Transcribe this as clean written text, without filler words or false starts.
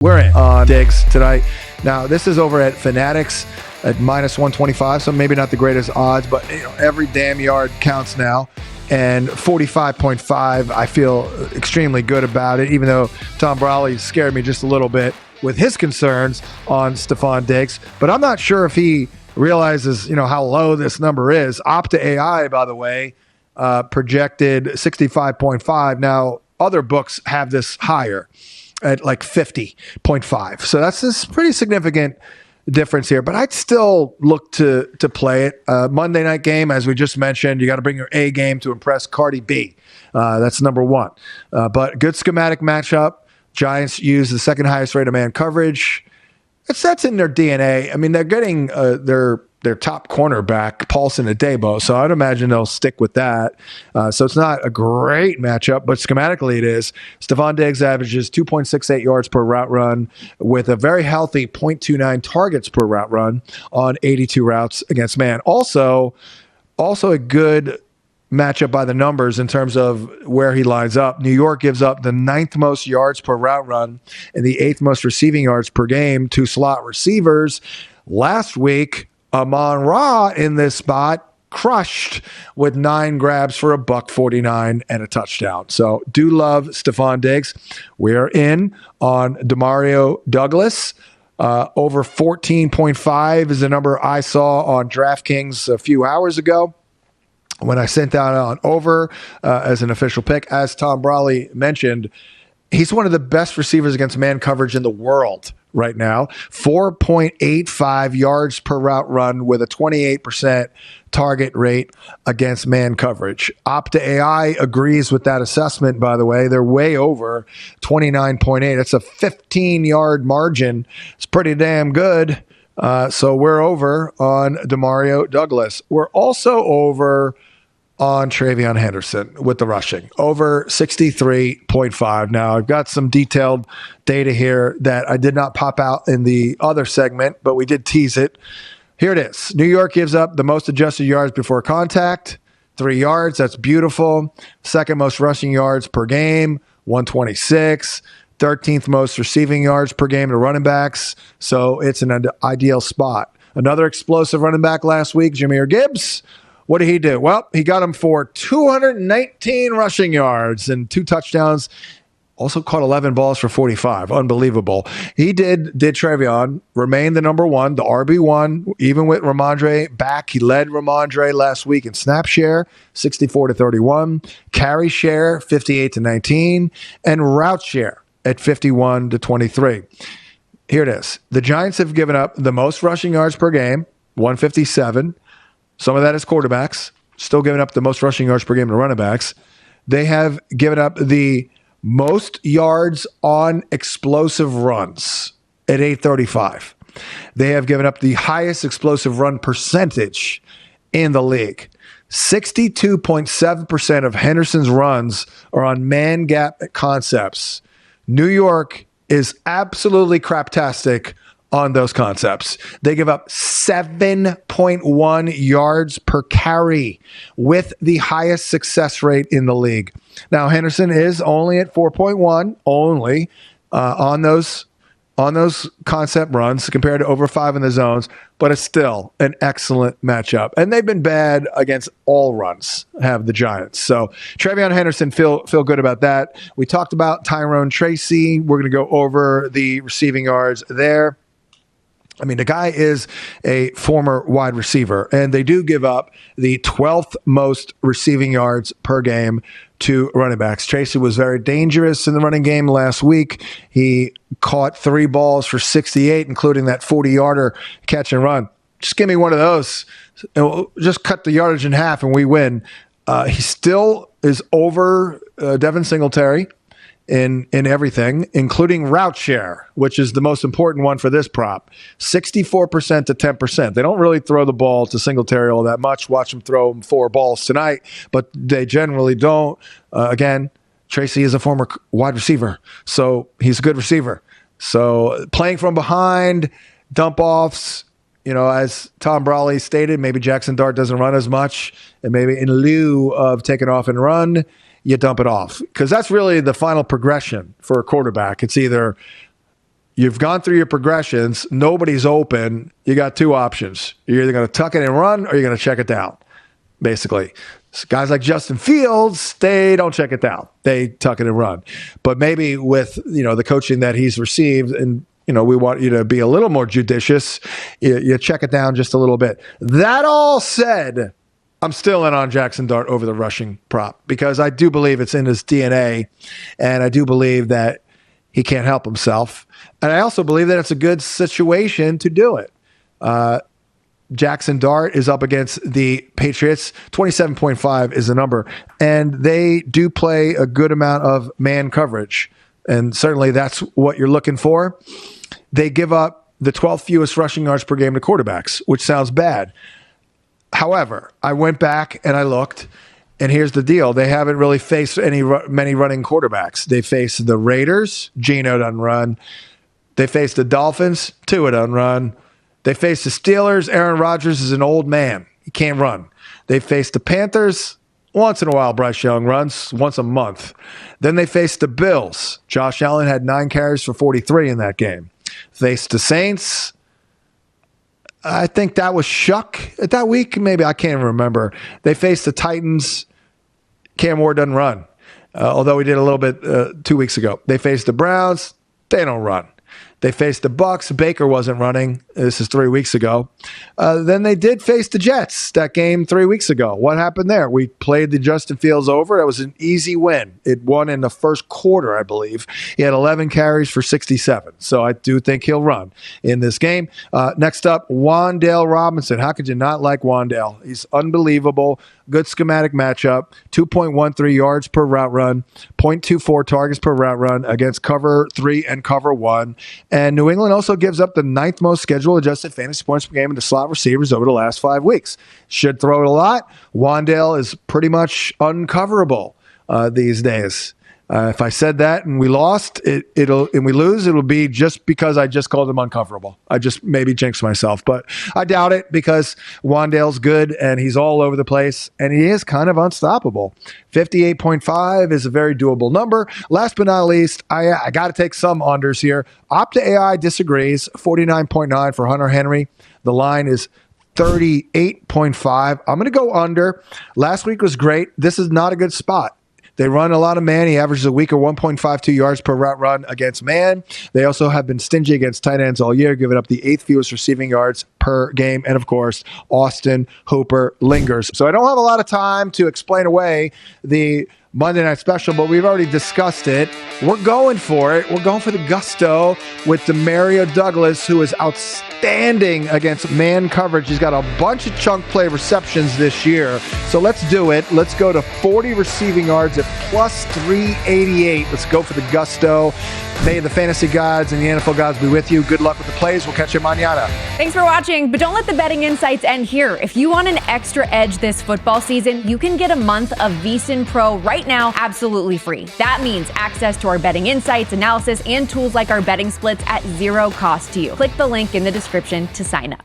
We're in on Diggs tonight. Now, this is over at Fanatics at minus 125, so maybe not the greatest odds, but every damn yard counts now. And 45.5, I feel extremely good about it, even though Tom Brawley scared me just a little bit with his concerns on Stefon Diggs. But I'm not sure if he realizes, how low this number is. Opta AI, by the way, projected 65.5. Now, other books have this higher at like 50.5. So that's this pretty significant difference here. But I'd still look to play it. Monday night game, as we just mentioned, you got to bring your A game to impress Cardi B. That's number one. But good schematic matchup. Giants use the second highest rate of man coverage. That's in their DNA. I mean, they're getting their top cornerback, Paulson Adebo, so I'd imagine they'll stick with that. So it's not a great matchup, but schematically it is. Stefon Diggs averages 2.68 yards per route run with a very healthy 0.29 targets per route run on 82 routes against man. Also a good matchup by the numbers in terms of where he lines up. New York gives up the 9th most yards per route run and the 8th most receiving yards per game to slot receivers. Last week, Amon-Ra in this spot crushed with 9 grabs for $149 and a touchdown. So do love Stefon Diggs. We are in on DeMario Douglas. Over 14.5 is the number I saw on DraftKings a few hours ago when I sent that on over as an official pick. As Tom Brawley mentioned, he's one of the best receivers against man coverage in the world right now. 4.85 yards per route run with a 28% target rate against man coverage. Opta AI agrees with that assessment, by the way. They're way over 29.8. That's a 15-yard margin. It's pretty damn good. So we're over on DeMario Douglas. We're also over on TreVeyon Henderson with the rushing, over 63.5. Now, I've got some detailed data here that I did not pop out in the other segment, but we did tease it. Here it is. New York gives up the most adjusted yards before contact, 3 yards. That's beautiful. Second most rushing yards per game, 126. 13th most receiving yards per game to running backs. So it's an ideal spot. Another explosive running back last week, Jahmyr Gibbs. What did he do? Well, he got him for 219 rushing yards and 2 touchdowns. Also caught 11 balls for 45. Unbelievable. He did TreVeyon, remained the number one, the RB1, even with Ramondre back. He led Ramondre last week in snap share, 64-31, carry share, 58-19, and route share at 51-23. Here it is. The Giants have given up the most rushing yards per game, 157. Some of that is quarterbacks, still giving up the most rushing yards per game to running backs. They have given up the most yards on explosive runs at 835. They have given up the highest explosive run percentage in the league. 62.7% of Henderson's runs are on man gap concepts. New York is absolutely craptastic on those concepts. They give up 7.1 yards per carry with the highest success rate in the league. Now, Henderson is only at 4.1 only on those concept runs compared to over 5 in the zones, but it's still an excellent matchup. And they've been bad against all runs, have the Giants. So TreVeyon Henderson, feel good about that. We talked about Tyrone Tracy. We're going to go over the receiving yards there. I mean, the guy is a former wide receiver, and they do give up the 12th most receiving yards per game to running backs. Tracy was very dangerous in the running game last week. He caught 3 balls for 68, including that 40-yarder catch and run. Just give me one of those, and we'll just cut the yardage in half, and we win. He still is over Devin Singletary in everything, including route share, which is the most important one for this prop. 64% to 10%. They don't really throw the ball to Singletary all that much. Watch them throw him 4 balls tonight, but they generally don't. Again, Tracy is a former wide receiver, so he's a good receiver. So playing from behind, dump offs, as Tom Brawley stated, maybe Jaxson Dart doesn't run as much, and maybe in lieu of taking off and run, you dump it off, because that's really the final progression for a quarterback. It's either You've gone through your progressions. Nobody's open. You got two options. You're either going to tuck it and run or you're going to check it down, basically. So guys like Justin Fields, they don't check it down. They tuck it and run. But maybe with, the coaching that he's received, and, we want you to be a little more judicious, you check it down just a little bit. That all said, I'm still in on Jaxson Dart over the rushing prop because I do believe it's in his DNA, and I do believe that he can't help himself. And I also believe that it's a good situation to do it. Jaxson Dart is up against the Patriots. 27.5 is the number. And they do play a good amount of man coverage. And certainly that's what you're looking for. They give up the 12th fewest rushing yards per game to quarterbacks, which sounds bad. However, I went back and I looked, and here's the deal. They haven't really faced many running quarterbacks. They faced the Raiders. Geno doesn't run. They faced the Dolphins. Tua doesn't run. They faced the Steelers. Aaron Rodgers is an old man. He can't run. They faced the Panthers. Once in a while, Bryce Young runs, once a month. Then they faced the Bills. Josh Allen had 9 carries for 43 in that game. Faced the Saints. I think that was Shuck that week. Maybe, I can't even remember. They faced the Titans. Cam Ward doesn't run, although he did a little bit 2 weeks ago. They faced the Browns. They don't run. They faced the Bucks. Baker wasn't running. This is 3 weeks ago. Then they did face the Jets, that game 3 weeks ago. What happened there? We played the Justin Fields over. That was an easy win. It won in the first quarter, I believe. He had 11 carries for 67. So I do think he'll run in this game. Next up, Wan'Dale Robinson. How could you not like Wan'Dale? He's unbelievable. Good schematic matchup. 2.13 yards per route run. 0.24 targets per route run against cover 3 and cover 1. And New England also gives up the 9th most scheduled adjusted fantasy points per game into slot receivers over the last 5 weeks. Should throw it a lot. Wan'Dale is pretty much uncoverable these days. If I said that and we lost, and we lose, it'll be just because I just called him uncoverable. I just maybe jinxed myself, but I doubt it because Wan'Dale's good and he's all over the place and he is kind of unstoppable. 58.5 is a very doable number. Last but not least, I got to take some unders here. Opta AI disagrees. 49.9 for Hunter Henry. The line is 38.5. I'm going to go under. Last week was great. This is not a good spot. They run a lot of man. He averages a week of 1.52 yards per route run against man. They also have been stingy against tight ends all year, giving up the 8th fewest receiving yards per game. And, of course, Austin Hooper lingers. So I don't have a lot of time to explain away the Monday Night Special, but we've already discussed it. We're going for it. We're going for the gusto with DeMario Douglas, who is outstanding against man coverage. He's got a bunch of chunk play receptions this year. So let's do it. Let's go to 40 receiving yards at plus 388. Let's go for the gusto. May the fantasy gods and the NFL gods be with you. Good luck with the plays. We'll catch you mañana. Thanks for watching, but don't let the betting insights end here. If you want an extra edge this football season, you can get a month of VSiN Pro right now, absolutely free. That means access to our betting insights, analysis, and tools like our betting splits at zero cost to you. Click the link in the description to sign up.